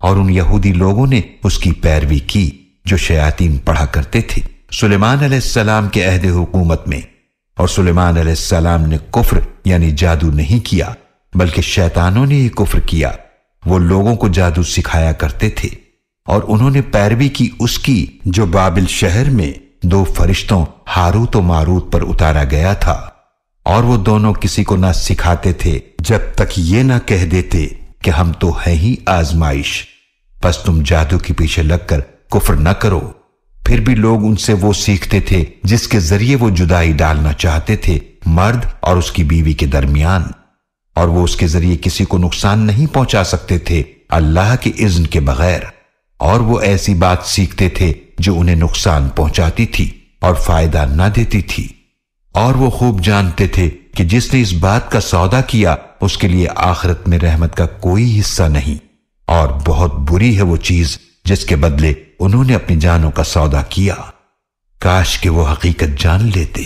اور ان یہودی لوگوں نے اس کی پیروی کی جو شیاطین پڑھا کرتے تھے سلیمان علیہ السلام کے عہد حکومت میں۔ اور سلیمان علیہ السلام نے کفر یعنی جادو نہیں کیا، بلکہ شیطانوں نے ہی کفر کیا۔ وہ لوگوں کو جادو سکھایا کرتے تھے، اور انہوں نے پیروی کی اس کی جو بابل شہر میں 2 فرشتوں ہاروت و ماروت پر اتارا گیا تھا، اور وہ دونوں کسی کو نہ سکھاتے تھے جب تک یہ نہ کہہ دیتے کہ ہم تو ہیں ہی آزمائش، پس تم جادو کے پیچھے لگ کر کفر نہ کرو۔ پھر بھی لوگ ان سے وہ سیکھتے تھے جس کے ذریعے وہ جدائی ڈالنا چاہتے تھے مرد اور اس کی بیوی کے درمیان، اور وہ اس کے ذریعے کسی کو نقصان نہیں پہنچا سکتے تھے اللہ کے اذن کے بغیر، اور وہ ایسی بات سیکھتے تھے جو انہیں نقصان پہنچاتی تھی اور فائدہ نہ دیتی تھی۔ اور وہ خوب جانتے تھے کہ جس نے اس بات کا سودا کیا اس کے لیے آخرت میں رحمت کا کوئی حصہ نہیں، اور بہت بری ہے وہ چیز جس کے بدلے انہوں نے اپنی جانوں کا سودا کیا۔ کاش کہ وہ حقیقت جان لیتے۔